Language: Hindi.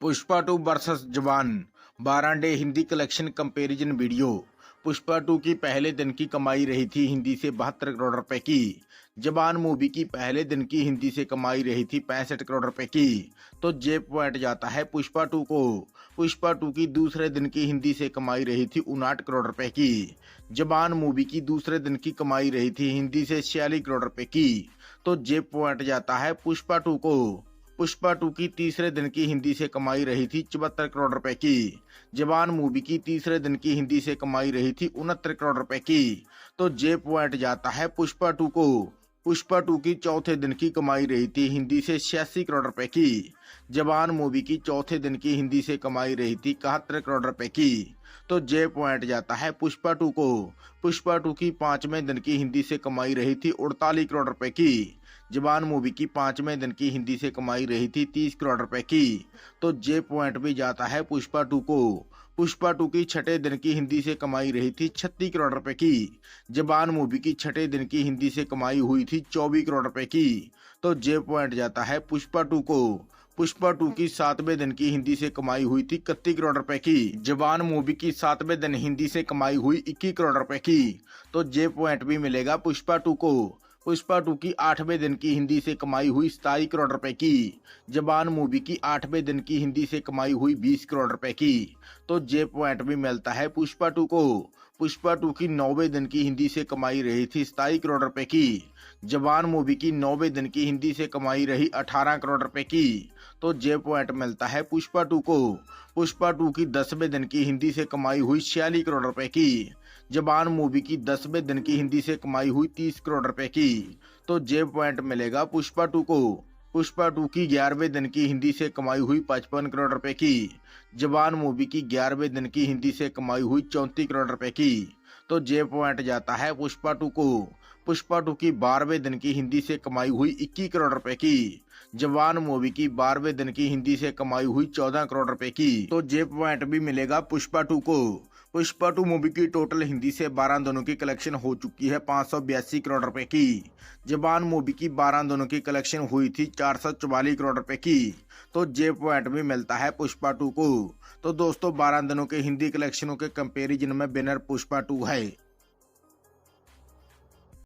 पुष्पा 2 वर्सेस जवान 12 day Hindi collection comparison video. Pushpa 2 की पहले दिन की कमाई रही थी हिंदी से 72 करोड़ रुपए की। जवान मूवी की पहले दिन की हिंदी से कमाई रही थी 65 करोड़ रुपए की। तो जे पॉइंट जाता है पुष्पा 2 को। पुष्पा 2 की दूसरे दिन की हिंदी से कमाई रही थी 59 करोड़ रुपए की। जवान मूवी की दूसरे दिन की कमाई रही थी हिंदी से 46 करोड़ रुपए की। तो जे पॉइंट जाता है पुष्पा 2 को। पुष्पा 2 की तीसरे दिन की हिंदी से कमाई रही थी 74 करोड़ रुपए की। जवान मूवी की तीसरे दिन की हिंदी से कमाई रही थी 69 करोड़ रुपए की। तो जे पॉइंट जाता है पुष्पा 2 को। पुष्पा 2 की चौथे दिन की कमाई रही थी हिंदी से 86 करोड़ रुपए की। जवान मूवी की चौथे दिन की हिंदी से कमाई रही थी 71 करोड़ रुपए की। तो जे पॉइंट जाता है पुष्पा 2 को। पुष्पा 2 की पांचवें दिन की हिंदी से कमाई रही थी 48 करोड़ रुपए की। जवान मूवी की पांचवें दिन की हिंदी से कमाई रही थी 30 करोड़ रुपए की। तो जे पॉइंट भी जाता है पुष्पा 2 को। पुष्पा 2 की छठे दिन की हिंदी से कमाई रही थी 36 करोड़ रुपए की। जवान मूवी की छठे दिन की हिंदी से कमाई हुई थी 24 करोड़ रुपए की। तो जे पॉइंट जाता है पुष्पा 2 को। पुष्पा 2 की सातवें दिन की हिंदी से कमाई हुई थी 31 करोड़ रुपए की। जवान मूवी की सातवें दिन हिंदी से कमाई हुई 21 करोड़ रुपए की। तो जे पॉइंट भी मिलेगा पुष्पा 2 को। पुष्पा 2 की आठवें दिन की हिंदी से कमाई हुई 27 करोड़ रुपए की। जवान मूवी की आठवें दिन की हिंदी से कमाई हुई 20 करोड़ रुपए की। तो जे पॉइंट भी मिलता है पुष्पा 2 को। पुष्पा 2 की नौवें दिन की हिंदी से कमाई रही थी 27 करोड़ रुपए की। जवान मूवी की नौवें दिन की हिंदी से कमाई रही 18 करोड़ रुपए की। तो जे पॉइंट मिलता है पुष्पा 2 को। पुष्पा 2 की 10वें दिन की हिंदी से कमाई हुई 46 करोड़ रुपए की। जवान मूवी की 10वें दिन की हिंदी से कमाई हुई 30 करोड़ रुपए की। तो जे पॉइंट मिलेगा पुष्पा 2 को। पुष्पा 2 की 11वें दिन की हिंदी से कमाई हुई 55 करोड़ रुपए की। जवान मूवी की 11वें दिन की हिंदी से कमाई हुई 34 करोड़ रुपए की। तो जे पॉइंट जाता है पुष्पा 2 को। पुष्पा 2 की 12वें दिन की हिंदी से कमाई हुई 21 करोड़ रुपए की। जवान मूवी की 12वें दिन की हिंदी से कमाई हुई 14 करोड़ रुपए की। तो जे पॉइंट भी मिलेगा पुष्पा 2 को। पुष्पा 2 मूवी की टोटल हिंदी से 12 दिनों की कलेक्शन हो चुकी है 582 करोड़ रुपए की। जवान मूवी की 12 दिनों की कलेक्शन हुई थी 444 करोड़ रुपए की। तो जे पॉइंट भी मिलता है पुष्पा 2 को। तो दोस्तों 12 दिनों के हिंदी कलेक्शनों के कंपैरिजन में विनर पुष्पा 2 है।